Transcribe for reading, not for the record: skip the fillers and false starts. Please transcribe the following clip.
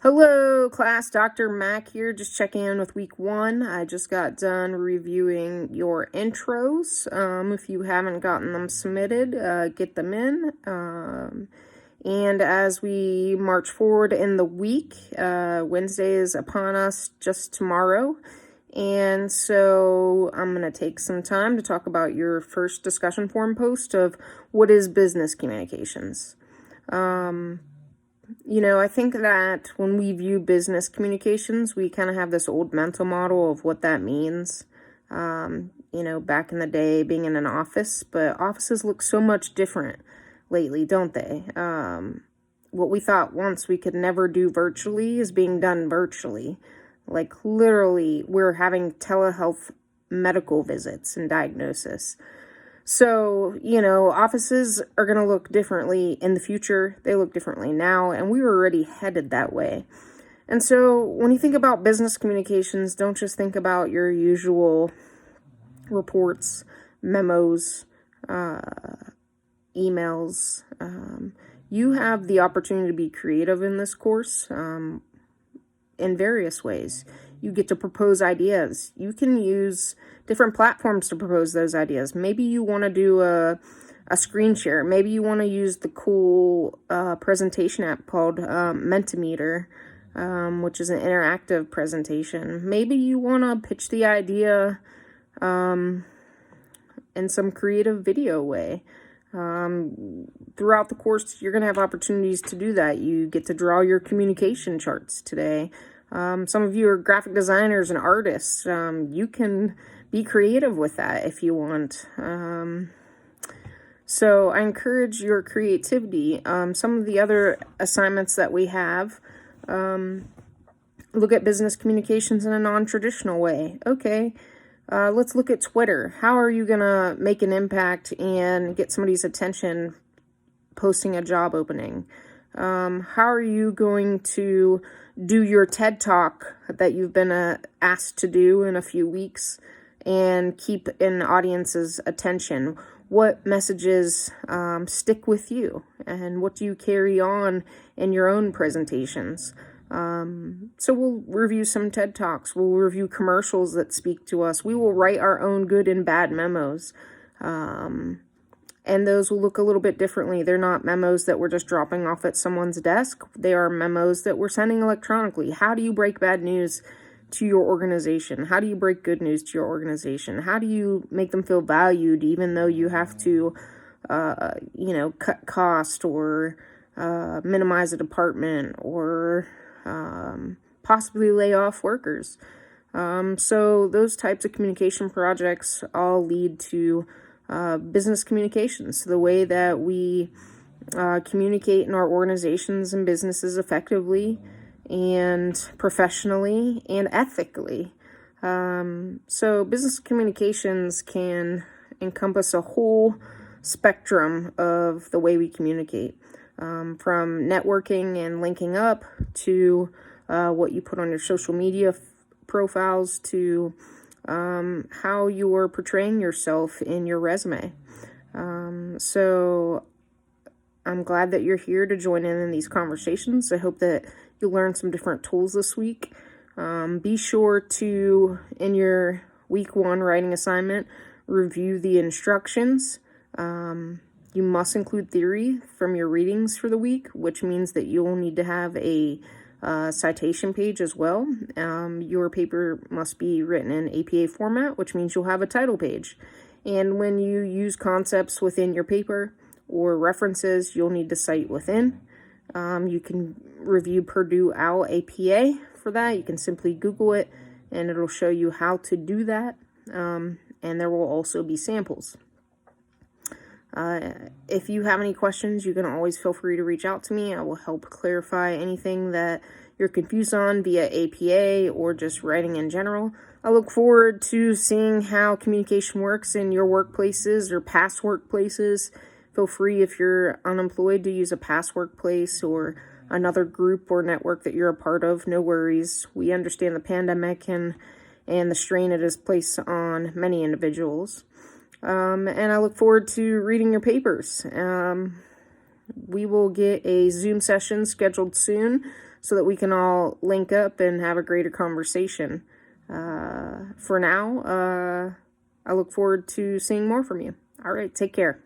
Hello, class. Dr. Mac here, just checking in with week 1. I just got done reviewing your intros. If you haven't gotten them submitted, get them in. And as we march forward in the week, Wednesday is upon us just tomorrow. And so I'm going to take some time to talk about your first discussion forum post of what is business communications. I think that when we view business communications, we kind of have this old mental model of what that means. Back in the day, being in an office, but offices look so much different lately, don't they? What we thought once we could never do virtually is being done virtually. Like literally, we're having telehealth medical visits and diagnosis. So, offices are going to look differently in the future. They look differently now, and we were already headed that way. And so when you think about business communications, don't just think about your usual reports, memos, emails. You have the opportunity to be creative in this course in various ways. You get to propose ideas. You can use different platforms to propose those ideas. Maybe you want to do a screen share. Maybe you want to use the cool presentation app called Mentimeter, which is an interactive presentation. Maybe you want to pitch the idea in some creative video way. Throughout the course, you're going to have opportunities to do that. You get to draw your communication charts today. Some of you are graphic designers and artists. You can be creative with that if you want. So I encourage your creativity. Some of the other assignments that we have, look at business communications in a non-traditional way. Okay, let's look at Twitter. How are you going to make an impact and get somebody's attention posting a job opening? How are you going to do your TED Talk that you've been asked to do in a few weeks and keep an audience's attention? What messages stick with you, and what do you carry on in your own presentations? So we'll review some TED Talks. We'll review commercials that speak to us. We will write our own good and bad memos. And those will look a little bit differently. They're not memos that we're just dropping off at someone's desk. They are memos that we're sending electronically. How do you break bad news to your organization? How do you break good news to your organization? How do you make them feel valued even though you have to, cut cost or minimize a department or possibly lay off workers? So those types of communication projects all lead to business communications, the way that we communicate in our organizations and businesses effectively and professionally and ethically. So business communications can encompass a whole spectrum of the way we communicate, from networking and linking up to what you put on your social media profiles to how you're portraying yourself in your resume. So I'm glad that you're here to join in these conversations. I hope that you'll learn some different tools this week. Be sure to, in your week 1 writing assignment, review the instructions. You must include theory from your readings for the week, which means that you'll need to have a citation page as well. Your paper must be written in APA format, which means you'll have a title page. And when you use concepts within your paper or references, you'll need to cite within. You can review Purdue OWL APA for that. You can simply Google it and it'll show you how to do that. And there will also be samples. If you have any questions, you can always feel free to reach out to me. I will help clarify anything that you're confused on via APA or just writing in general. I look forward to seeing how communication works in your workplaces or past workplaces. Feel free, if you're unemployed, to use a past workplace or another group or network that you're a part of. No worries. We understand the pandemic and the strain it has placed on many individuals. And I look forward to reading your papers. We will get a Zoom session scheduled soon so that we can all link up and have a greater conversation. For now, I look forward to seeing more from you. All right, take care.